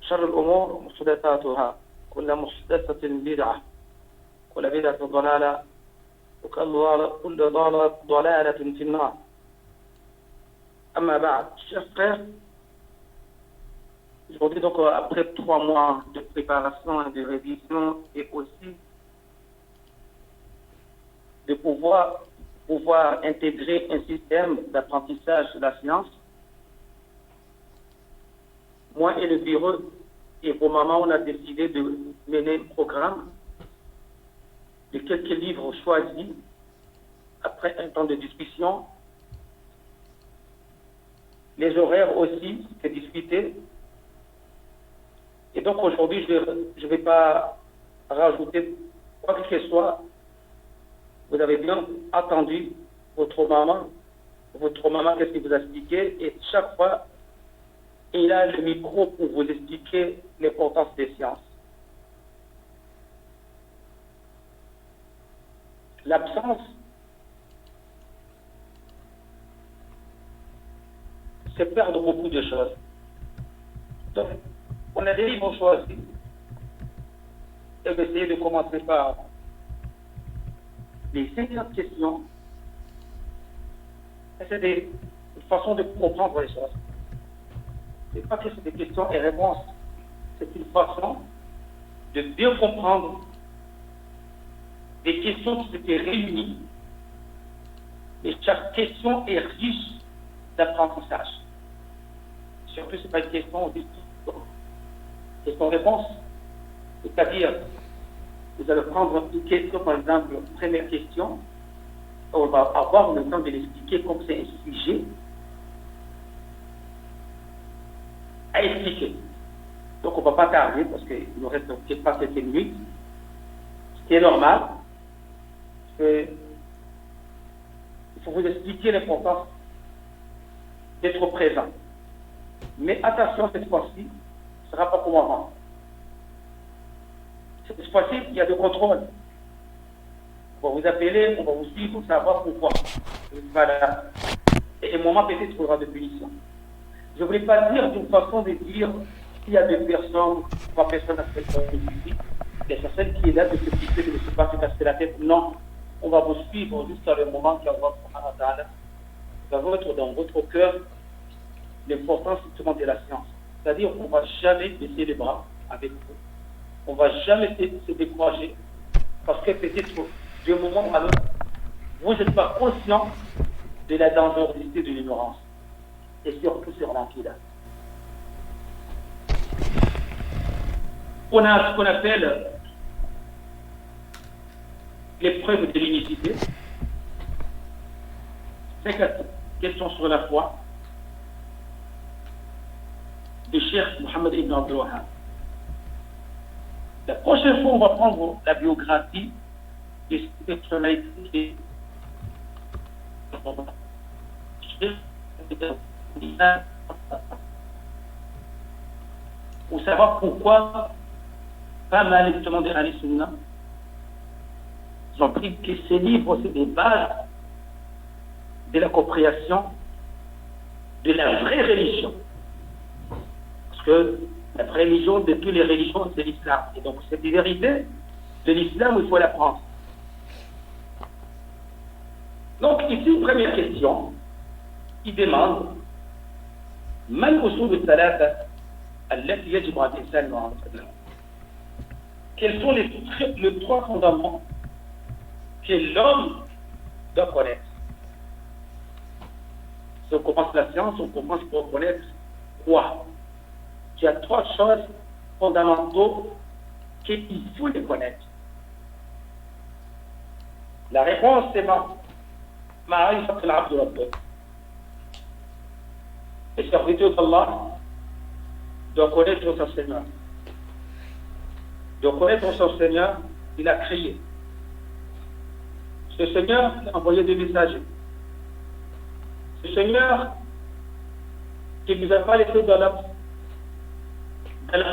شر الأمور محدثاتها كل محدثة بدعة كل بدعة ضلالة وكل ضلالة في النار. Amma ba'd, chers frères, aujourd'hui donc après 3 mois de préparation et de révision et aussi de pouvoir intégrer un système d'apprentissage de la science, moi et le bureau et vos mamans, on a décidé de mener un programme de quelques livres choisis après un temps de discussion. Les horaires aussi, c'est discuté. Et donc aujourd'hui, je ne vais pas rajouter quoi que ce soit. Vous avez bien entendu votre maman, qu'est-ce qu'il vous a expliqué, et chaque fois, il a le micro pour vous expliquer l'importance des sciences. L'absence, c'est perdre beaucoup de choses. Donc, on a des livres choisis. Et on va essayer de commencer par les 50 questions. Et c'est des façons de comprendre les choses. Ce n'est pas que c'est des questions et réponses. C'est une façon de bien comprendre des questions qui s'étaient réunies. Et chaque question est riche d'apprentissage. Surtout, ce n'est pas une question de question-réponse. C'est-à-dire, vous allez prendre une question, par exemple, première question, on va avoir le temps de l'expliquer comme c'est un sujet à expliquer. Donc, on ne va pas tarder parce qu'il nous reste peut-être pas quelques minutes. Ce qui est normal, c'est il faut vous expliquer l'importance d'être présent. Mais attention, cette fois-ci, ce ne sera pas comme avant. Cette fois-ci, il y a de contrôle. On va vous appeler, on va vous suivre pour savoir pourquoi. Voilà. Et un moment, peut-être, il faudra de punition. Je ne voulais pas dire d'une façon de dire s'il y a 2 personnes, 3 personnes à ce ici, il y a personne qui est là de se piquer, de ne se pas se casser la tête. Non. On va vous suivre jusqu'à le moment qu'Allah va être dans votre cœur l'importance justement de la science. C'est-à-dire qu'on ne va jamais baisser les bras avec vous. On ne va jamais se décourager parce que peut-être d'un moment à l'autre, vous n'êtes pas conscient de la dangerosité de l'ignorance et surtout sur l'anquida. On a ce qu'on appelle l'épreuve de l'unicité. 5 questions sur la foi de Cheikh Mohammed ibn Abdul Wahhab. La prochaine fois, on va prendre la biographie des personnalités pour savoir pourquoi pas mal justement des Ahl Sunnah ils ont pris que ces livres, c'est des bases de la compréhension de la vraie religion. Parce que la vraie religion de toutes les religions, c'est l'islam. Et donc, cette vérité de l'islam, il faut l'apprendre. Donc, ici, une première question, il demande ما الأصول الثلاثة التي يجب على الإنسان أن يعرفها؟ Quels sont les 3 fondements que l'homme doit connaître? Si on commence la science, on commence pour connaître quoi? Il y a 3 choses fondamentales qu'il faut les connaître. La réponse, c'est Ma'rifat al-Abd Rabbah. Le serviteur d'Allah doit connaître son Seigneur. Doit connaître son Seigneur, il a créé. Ce Seigneur a envoyé des messagers. Ce Seigneur qui ne nous a pas laissé dans la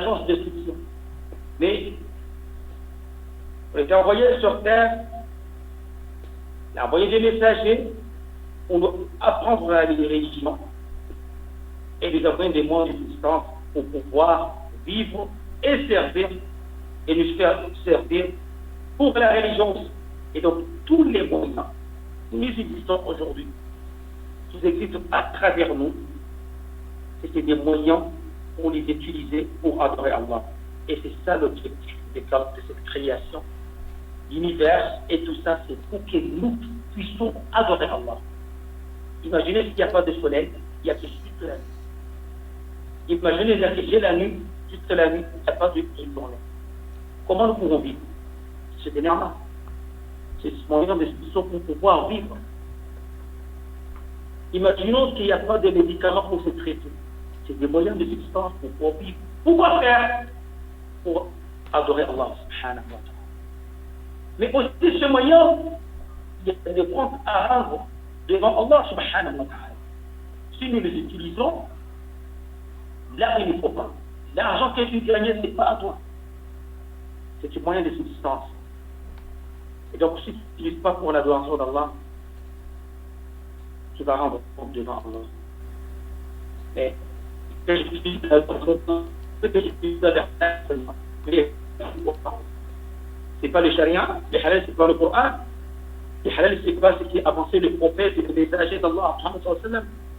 chance de destruction. Mais on était envoyé sur terre, il a envoyé des messagers pour nous apprendre à les religions et les envoyer des moyens de distance pour pouvoir vivre et servir et nous faire servir pour la religion. Et donc, tous les moyens nous existons aujourd'hui, qui existent à travers nous, c'est des moyens pour les utiliser pour adorer Allah. Et c'est ça l'objectif de cette création. L'univers et tout ça, c'est pour que nous puissions adorer Allah. Imaginez s'il n'y a pas de soleil, il n'y a que juste la nuit. Imaginez que j'ai la nuit, juste la nuit, il n'y a pas de journée. Comment nous pouvons vivre? C'est énorme. C'est ce moyen de solution pour pouvoir vivre. Imaginons qu'il n'y a pas de médicaments pour se traiter. C'est des moyens de substance pour pouvoir vivre. Pourquoi faire? Pour adorer Allah subhanahu wa ta'ala. Mais aussi ce moyen, il y a des comptes à rendre devant Allah subhanahu wa ta'ala. Si nous les utilisons, là il ne faut pas. L'argent que tu gagnes, ce n'est pas à toi. C'est un moyen de subsistance. Et donc si tu n'utilises pas pour l'adoration d'Allah, tu vas rendre compte devant Allah. Mais que j'utilise c'est pas le charia, le halal c'est pas le Coran, le halal c'est pas ce qui a avancé le prophète et le messager d'Allah,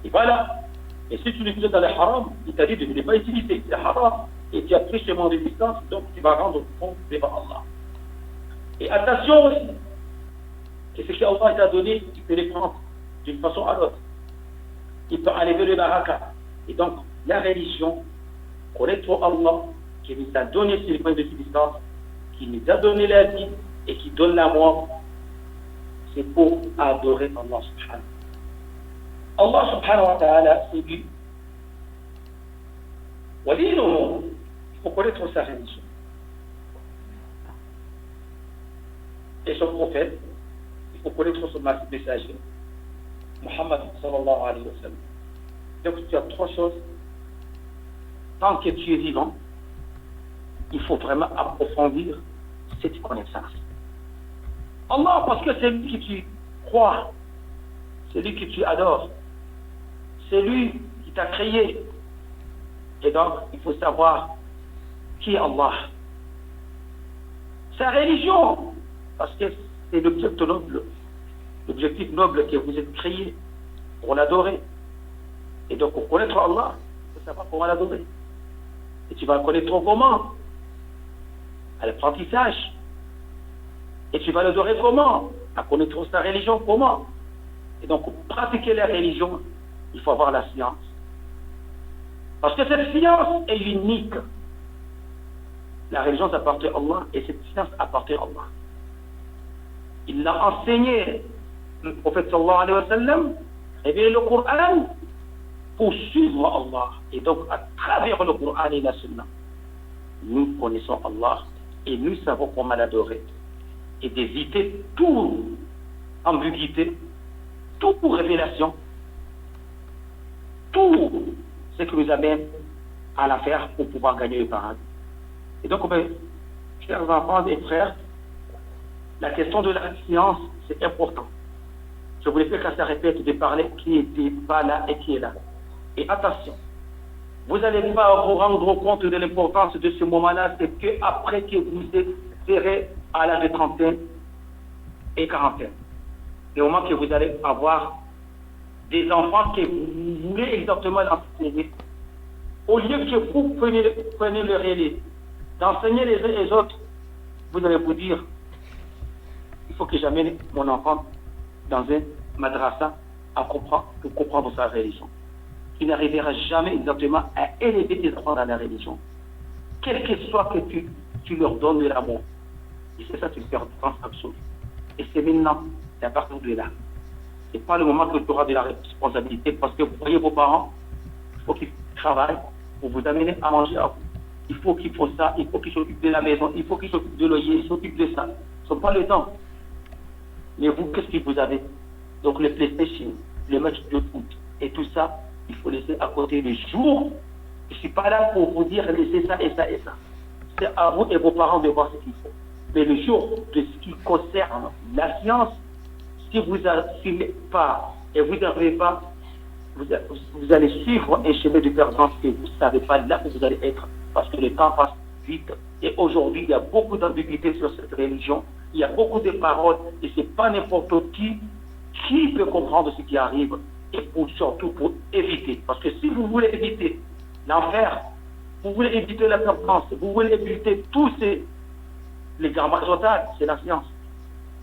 et voilà. Et si tu l'utilises dans le haram, il t'a dit de ne pas utiliser, c'est haram, et tu as pris ce monde de distance, donc tu vas rendre compte devant Allah. Et attention aussi, que ce qu'Allah t'a donné, tu peux les prendre d'une façon à l'autre. Il peut enlever le baraka. Et donc, la religion, connaître Allah, qui nous a donné ce point de subsistance, qui nous a donné la vie et qui donne la mort, c'est pour adorer Allah subhanahu. Allah subhanahu wa ta'ala, c'est lui. Il faut connaître sa religion. Et son prophète, il faut connaître son messager, Muhammad sallallahu alayhi wa sallam. Donc tu as trois choses. Tant que tu es vivant, il faut vraiment approfondir cette connaissance. Allah, parce que c'est lui que tu crois, c'est lui que tu adores, c'est lui qui t'a créé. Et donc, il faut savoir qui est Allah. Sa religion, parce que c'est l'objectif noble que vous êtes créé pour l'adorer. Et donc, pour connaître Allah, il faut savoir comment l'adorer. Et tu vas le connaître comment? À l'apprentissage. Et tu vas l'adorer comment? À connaître sa religion comment? Et donc, pour pratiquer la religion, il faut avoir la science. Parce que cette science est unique. La religion appartient à Allah et cette science appartient à Allah. Il l'a enseigné, le prophète sallallahu alayhi wa sallam, révélé le Coran pour suivre Allah. Et donc, à travers le Coran et la Sunna, nous connaissons Allah et nous savons comment l'adorer. Et d'éviter toute ambiguïté, toute révélation, tout ce qui nous amène à la faire pour pouvoir gagner le paradis. Et donc, chers enfants et frères, la question de la science, c'est important. Je voulais faire qu'à ça répète de parler qui n'était pas là et qui est là. Et attention, vous n'allez pas vous rendre compte de l'importance de ce moment-là, c'est qu'après que vous serez à l'âge de trentaine et quarantaine. C'est au moment que vous allez avoir des enfants que vous voulez exactement enseigner. Au lieu que vous preniez le relais d'enseigner les uns et les autres, vous allez vous dire, il faut que j'amène mon enfant dans un madrasa pour comprendre sa religion. Il n'arrivera jamais exactement à élever tes enfants dans la religion. Quel que soit que tu leur donnes de l'amour. Et c'est ça qui fait une absolue. Et c'est maintenant, c'est à partir de là. Ce n'est pas le moment que tu auras de la responsabilité parce que vous voyez vos parents, il faut qu'ils travaillent pour vous amener à manger à vous. Il faut qu'ils font ça, il faut qu'ils s'occupent de la maison, il faut qu'ils s'occupent de loyer, ils s'occupent de ça. Ils n'ont pas le temps. Mais vous, qu'est-ce que vous avez? Donc le PlayStation, le match de foot et tout ça, il faut laisser à côté le jour. Je ne suis pas là pour vous dire laissez ça et ça et ça. C'est à vous et vos parents de voir ce qu'il faut. Mais le jour de ce qui concerne la science, si vous n'assumez pas et vous n'arrivez pas, vous allez suivre un chemin de perdance que vous ne savez pas là où vous allez être parce que le temps passe vite. Et aujourd'hui, il y a beaucoup d'ambiguïté sur cette religion. Il y a beaucoup de paroles et ce n'est pas n'importe qui peut comprendre ce qui arrive et surtout pour éviter. Parce que si vous voulez éviter l'enfer, vous voulez éviter la perdance, vous voulez éviter tous les gamins totales, c'est la science.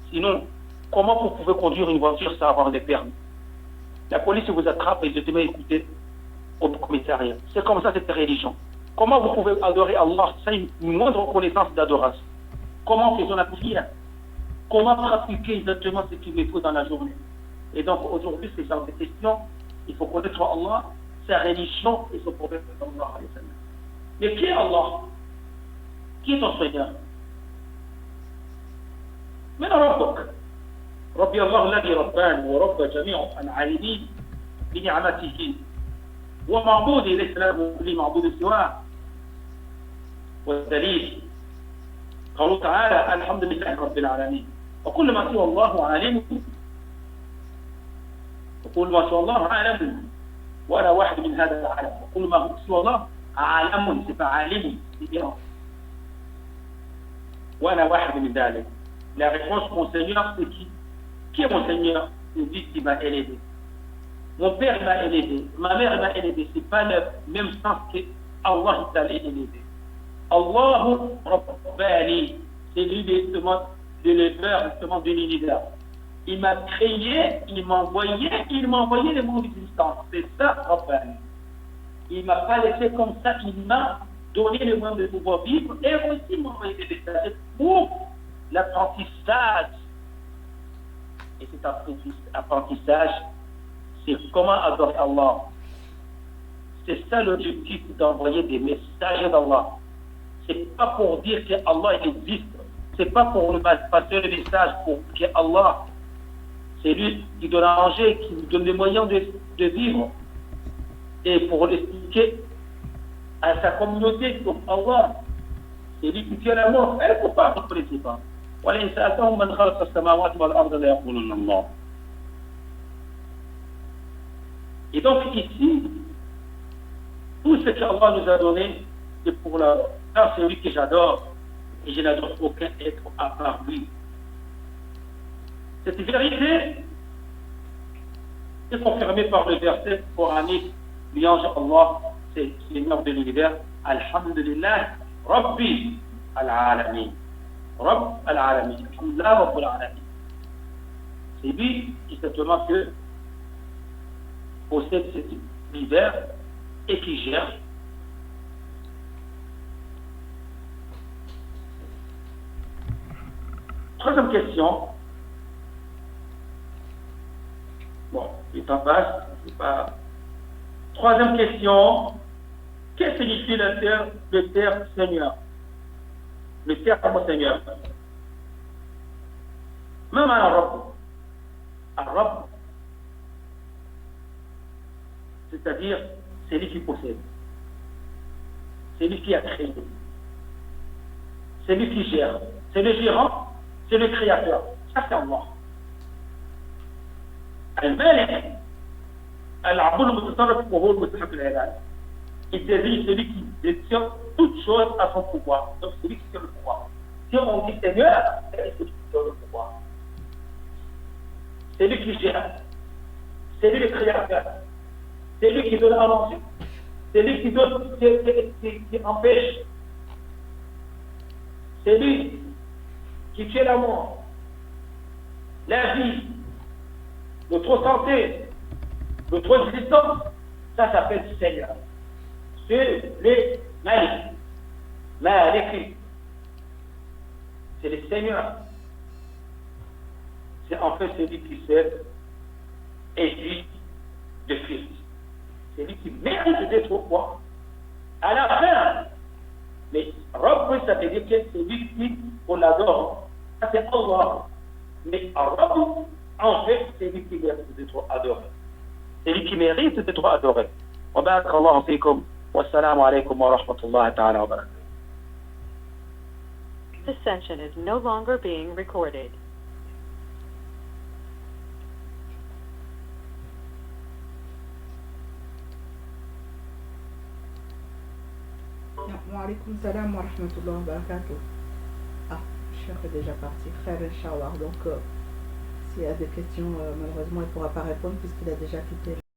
Sinon, comment vous pouvez conduire une voiture sans avoir les permis? La police vous attrape et vous dit, écoutez, au commissariat. C'est comme ça cette religion. Comment vous pouvez adorer Allah sans une moindre reconnaissance d'adoration? Comment faisons la prière? Comment pratiquer exactement ce qu'il me faut dans la journée? Et donc aujourd'hui, c'est genre de questions. Il faut connaître Allah, sa religion et son prophète. Mais qui est Allah? Qui est ton Seigneur? من ربك؟ ربي الله الذي رباني ورب جميع العالمين بنعمته ومعبودي ليس له كل معبود سواه. والدليل قوله تعالى الحمد لله رب العالمين وكل ما سوى الله عالم وكل ما سوى الله عالم وأنا واحد من هذا العالم وكل ما سوى الله عالم c'est pas عالم وأنا واحد من ذلك. La réponse, mon Seigneur, c'est qui? Qui est mon Seigneur? C'est lui qui m'a élevé. Mon père m'a élevé, ma mère m'a élevé. Ce n'est pas le même sens que Allah t'a élevé. Allahu Rabbani, c'est lui de l'éleveur justement de l'univers. Il m'a créé, il m'a envoyé le monde existant. C'est ça, Rabbani. Il ne m'a pas laissé comme ça, il m'a donné le moyen de pouvoir vivre et aussi m'a envoyé des messages pour l'apprentissage. Et cet apprentissage, c'est comment adorer Allah. C'est ça l'objectif d'envoyer des messages d'Allah. C'est pas pour dire que Allah existe. C'est pas pour nous passer le message pour que Allah, c'est lui qui donne à manger, qui nous donne les moyens de vivre. Et pour l'expliquer à sa communauté comme Allah, c'est lui qui tient la mort. Elle ne faut pas ne pas. ولئن سألتهم من خلق السماوات والأرض ليقولن الله. Et donc ici, tout ce qu'Allah nous a donné, c'est pour c'est lui que j'adore, et je n'adore aucun être à part lui. Cette vérité est confirmée par le verset coranique, louange Allah, c'est le Seigneur de l'univers, Alhamdulillah, Rabbi al-Alamin. Rabb al-Alamin, Alhamdulillah Rabb al-Alamin. C'est lui qui simplement possède cet univers et qui gère. Troisième question. Bon, le temps passe, c'est pas. Troisième question. Qu'est-ce que signifie le terme Seigneur? Le terme Seigneur. Même un Rabb, c'est-à-dire, c'est lui qui possède. C'est lui qui a créé. C'est lui qui gère. C'est le gérant, c'est le créateur. Ça, c'est Allah. Al-Malik, Al-Abdul Mutasarrif, وهو المستحق العبادة. Il désigne celui qui détient toutes choses à son pouvoir. Donc, celui qui tient le pouvoir. Si on dit Seigneur, c'est celui qui tient le pouvoir. C'est lui qui gère. C'est lui le créateur. C'est lui qui donne à manger. C'est lui qui donne, qui empêche. C'est lui qui tue la mort, la vie, notre santé, notre existence. Ça s'appelle Seigneur. C'est les Malik. C'est le Seigneur. C'est en fait celui qui sert et lui de Fils. C'est lui qui mérite d'être roi. À la fin, mais Rabb, ça veut dire que c'est lui qui, on l'adore. Ça c'est Allah. Mais Rabb, en fait, c'est lui qui mérite d'être adoré. C'est lui qui mérite d'être adoré. Wa barakallahu fikum. Wassalamu alaikum wa rahmatullahi ta'ala wa barakatuh. This session is no longer being recorded. No. Wa alaykoum salam wa rahmatullahi wa barakatuh. Ah, Cheikh est déjà parti. Khair, Inch'Allah. Donc, s'il y a des questions, malheureusement, il ne pourra pas répondre puisqu'il a déjà quitté.